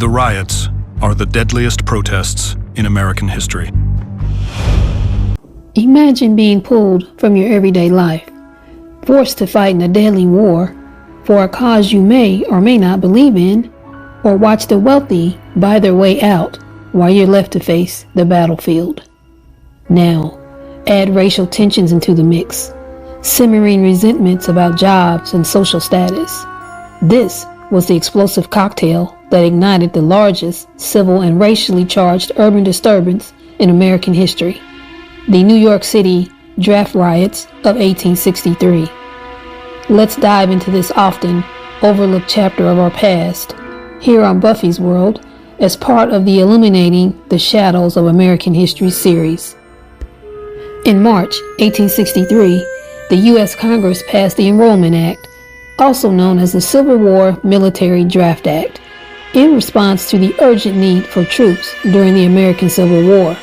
The riots are the deadliest protests in American history. Imagine being pulled from your everyday life, forced to fight in a deadly war for a cause you may or may not believe in, or watch the wealthy buy their way out while you're left to face the battlefield. Now, add racial tensions into the mix, simmering resentments about jobs and social status. This was the explosive cocktail that ignited the largest civil and racially charged urban disturbance in American history, the New York City draft riots of 1863. Let's dive into this often overlooked chapter of our past here on Buffy's World as part of the Illuminating the Shadows of American History series. In March 1863, the U.S. Congress passed the Enrollment Act, also known as the Civil War Military Draft Act, in response to the urgent need for troops during the American Civil War.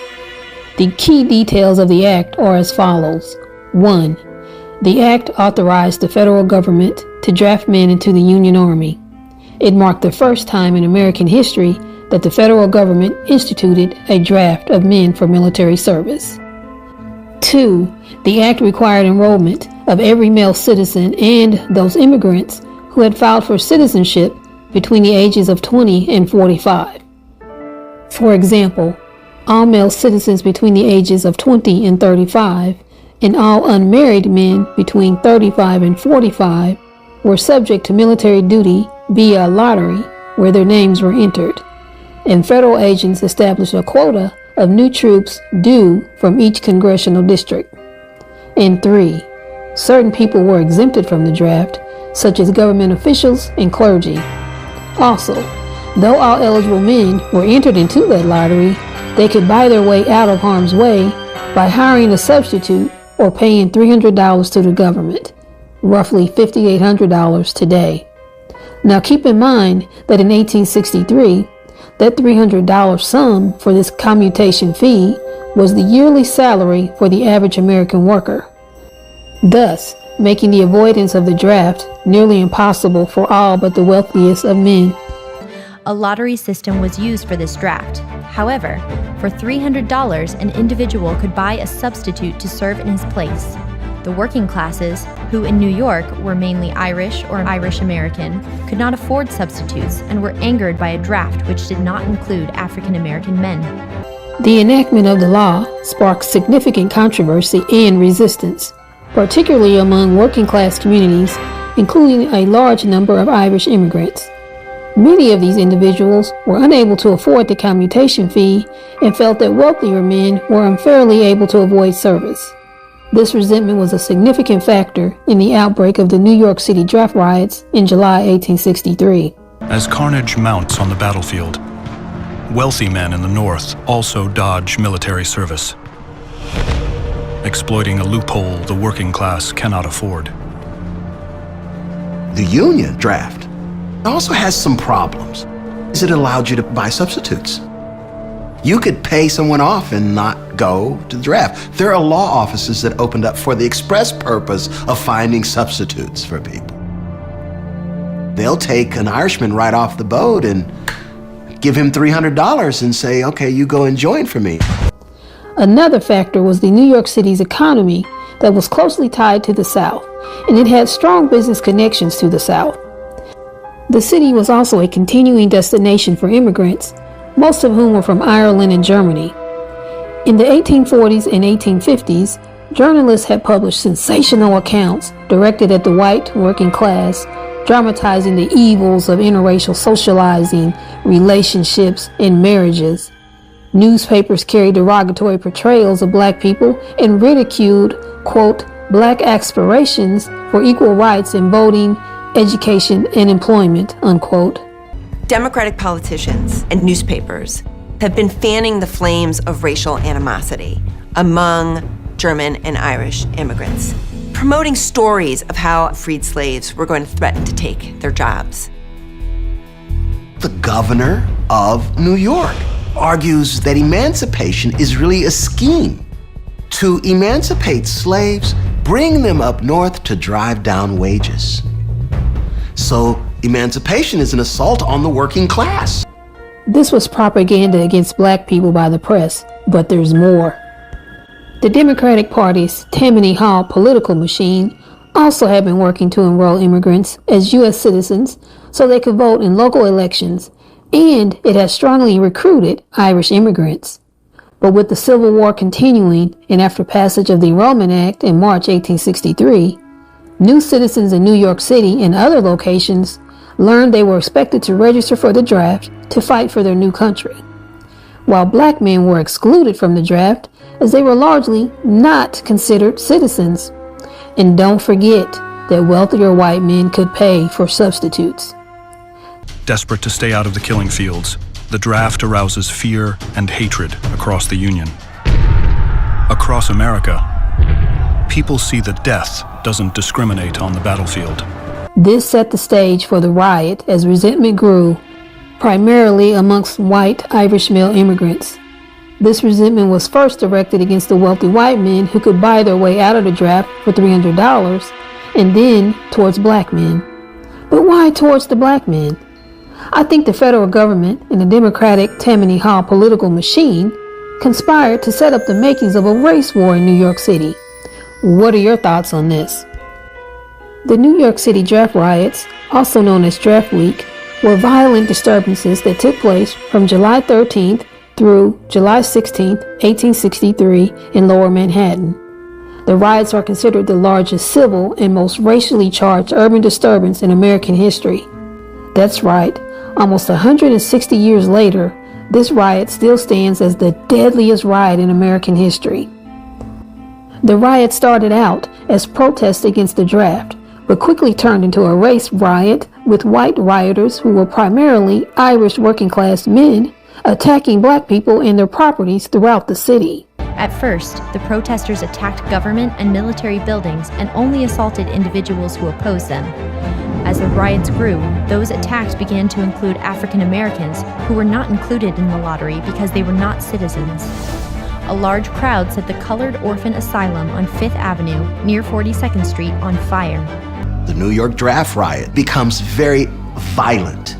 The key details of the act are as follows. 1. The act authorized the federal government to draft men into the Union Army. It marked the first time in American history that the federal government instituted a draft of men for military service. 2. The act required enrollment of every male citizen and those immigrants who had filed for citizenship between the ages of 20 and 45. For example, all male citizens between the ages of 20 and 35 and all unmarried men between 35 and 45 were subject to military duty via a lottery where their names were entered, and federal agents established a quota of new troops due from each congressional district. And 3. Certain people were exempted from the draft, such as government officials and clergy. Also, though all eligible men were entered into that lottery, they could buy their way out of harm's way by hiring a substitute or paying $300 to the government, roughly $5,800 today. Now keep in mind that in 1863, that $300 sum for this commutation fee was the yearly salary for the average American worker, thus making the avoidance of the draft nearly impossible for all but the wealthiest of men. A lottery system was used for this draft. However, for $300, an individual could buy a substitute to serve in his place. The working classes, who in New York were mainly Irish or Irish American, could not afford substitutes and were angered by a draft which did not include African American men. The enactment of the law sparked significant controversy and resistance, particularly among working class communities, including a large number of Irish immigrants. Many of these individuals were unable to afford the commutation fee and felt that wealthier men were unfairly able to avoid service. This resentment was a significant factor in the outbreak of the New York City draft riots in July 1863. As carnage mounts on the battlefield, wealthy men in the North also dodge military service, exploiting a loophole the working class cannot afford. The Union draft also has some problems. It allowed you to buy substitutes. You could pay someone off and not go to the draft. There are law offices that opened up for the express purpose of finding substitutes for people. They'll take an Irishman right off the boat and give him $300 and say, okay, you go and join for me. Another factor was the New York City's economy that was closely tied to the South, and it had strong business connections to the South. The city was also a continuing destination for immigrants, most of whom were from Ireland and Germany. In the 1840s and 1850s, journalists had published sensational accounts directed at the white working class, dramatizing the evils of interracial socializing, relationships, and marriages. Newspapers carried derogatory portrayals of black people and ridiculed, quote, black aspirations for equal rights in voting, education, and employment, unquote. Democratic politicians and newspapers have been fanning the flames of racial animosity among German and Irish immigrants, promoting stories of how freed slaves were going to threaten to take their jobs. The governor of New York argues that emancipation is really a scheme to emancipate slaves, bring them up north to drive down wages. So emancipation is an assault on the working class. This was propaganda against black people by the press, but there's more. The Democratic Party's Tammany Hall political machine also had been working to enroll immigrants as U.S. citizens so they could vote in local elections, and it had strongly recruited Irish immigrants. But with the Civil War continuing, and after passage of the Enrollment Act in March 1863, new citizens in New York City and other locations learned they were expected to register for the draft to fight for their new country, while black men were excluded from the draft as they were largely not considered citizens. And don't forget that wealthier white men could pay for substitutes. Desperate to stay out of the killing fields, the draft arouses fear and hatred across the Union. Across America, people see that death doesn't discriminate on the battlefield. This set the stage for the riot as resentment grew, primarily amongst white Irish male immigrants. This resentment was first directed against the wealthy white men who could buy their way out of the draft for $300, and then towards black men. But why towards the black men? I think the federal government and the Democratic Tammany Hall political machine conspired to set up the makings of a race war in New York City. What are your thoughts on this? The New York City draft riots, also known as Draft Week, were violent disturbances that took place from July 13th through July 16th, 1863 in Lower Manhattan. The riots are considered the largest civil and most racially charged urban disturbance in American history. That's right, almost 160 years later, this riot still stands as the deadliest riot in American history. The riot started out as protests against the draft, but quickly turned into a race riot with white rioters who were primarily Irish working-class men attacking black people and their properties throughout the city. At first, the protesters attacked government and military buildings and only assaulted individuals who opposed them. As the riots grew, those attacks began to include African Americans who were not included in the lottery because they were not citizens. A large crowd set the Colored Orphan Asylum on 5th Avenue near 42nd Street on fire. The New York draft riot becomes very violent,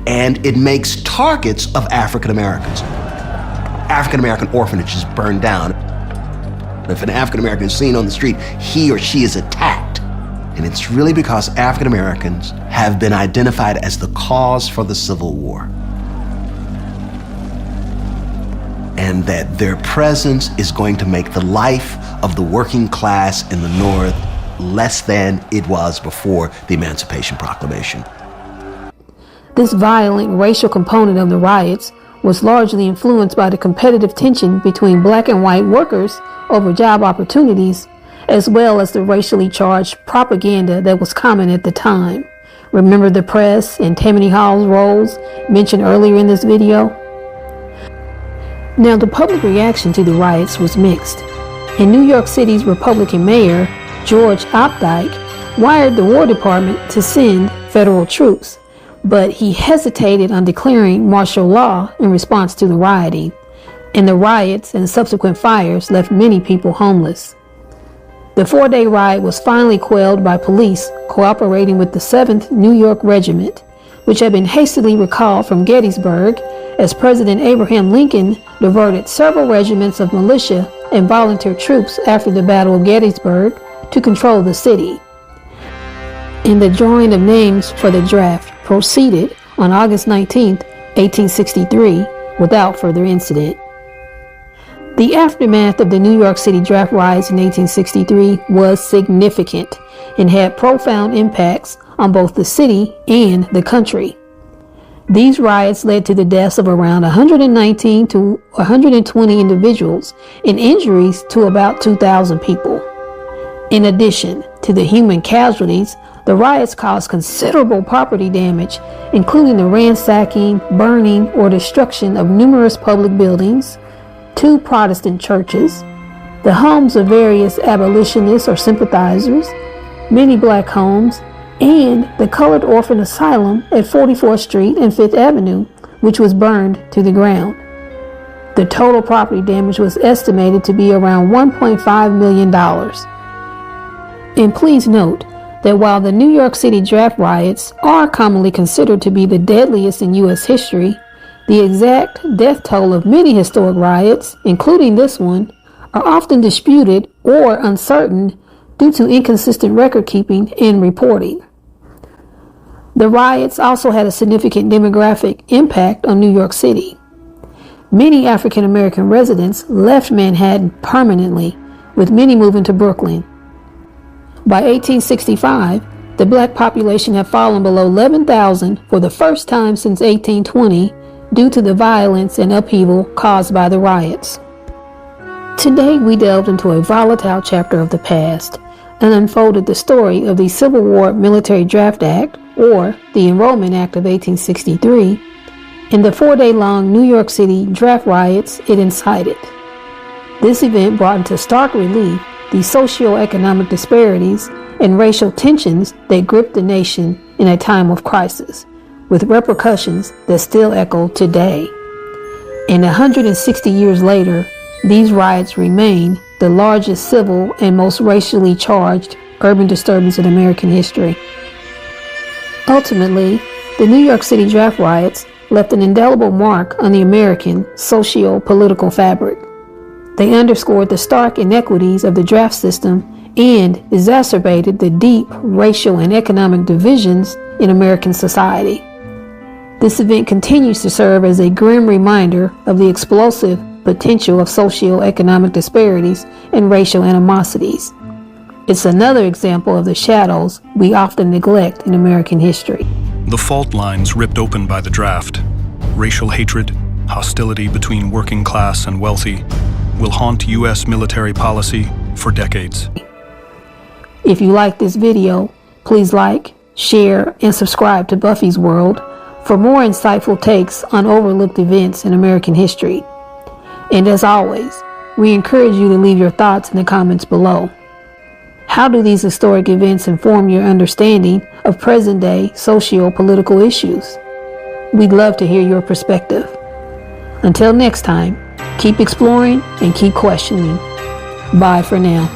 and it makes targets of African Americans. African American orphanages burned down. If an African American is seen on the street, he or she is attacked. And it's really because African Americans have been identified as the cause for the Civil War. And that their presence is going to make the life of the working class in the North less than it was before the Emancipation Proclamation. This violent racial component of the riots was largely influenced by the competitive tension between black and white workers over job opportunities, as well as the racially charged propaganda that was common at the time. Remember the press and Tammany Hall's roles mentioned earlier in this video? Now, the public reaction to the riots was mixed, and New York City's Republican mayor, George Opdyke, wired the War Department to send federal troops, but he hesitated on declaring martial law in response to the rioting, and the riots and subsequent fires left many people homeless. The 4-day riot was finally quelled by police cooperating with the 7th New York Regiment, which had been hastily recalled from Gettysburg as President Abraham Lincoln diverted several regiments of militia and volunteer troops after the Battle of Gettysburg to control the city. And the drawing of names for the draft proceeded on August 19, 1863, without further incident. The aftermath of the New York City draft riots in 1863 was significant and had profound impacts on both the city and the country. These riots led to the deaths of around 119 to 120 individuals and injuries to about 2,000 people. In addition to the human casualties, the riots caused considerable property damage, including the ransacking, burning, or destruction of numerous public buildings, 2 Protestant churches, the homes of various abolitionists or sympathizers, many black homes, and the Colored Orphan Asylum at 44th Street and 5th Avenue, which was burned to the ground. The total property damage was estimated to be around $1.5 million. And please note that while the New York City draft riots are commonly considered to be the deadliest in U.S. history, The exact death toll of many historic riots, including this one, are often disputed or uncertain due to inconsistent record keeping and reporting. The riots also had a significant demographic impact on New York City. Many African American residents left Manhattan permanently, with many moving to Brooklyn. By 1865, the black population had fallen below 11,000 for the first time since 1820 due to the violence and upheaval caused by the riots. Today, we delved into a volatile chapter of the past and unfolded the story of the Civil War Military Draft Act, or the Enrollment Act of 1863, and the 4-day-long New York City draft riots it incited. This event brought into stark relief the socio-economic disparities and racial tensions that gripped the nation in a time of crisis, with repercussions that still echo today. And 160 years later, these riots remain the largest civil and most racially charged urban disturbance in American history. Ultimately, the New York City draft riots left an indelible mark on the American socio-political fabric. They underscored the stark inequities of the draft system and exacerbated the deep racial and economic divisions in American society. This event continues to serve as a grim reminder of the explosive potential of socio-economic disparities and racial animosities. It's another example of the shadows we often neglect in American history. The fault lines ripped open by the draft, racial hatred, hostility between working class and wealthy, will haunt U.S. military policy for decades. If you like this video, please like, share, and subscribe to Buffy's World for more insightful takes on overlooked events in American history. And as always, we encourage you to leave your thoughts in the comments below. How do these historic events inform your understanding of present-day socio-political issues? We'd love to hear your perspective. Until next time, keep exploring and keep questioning. Bye for now.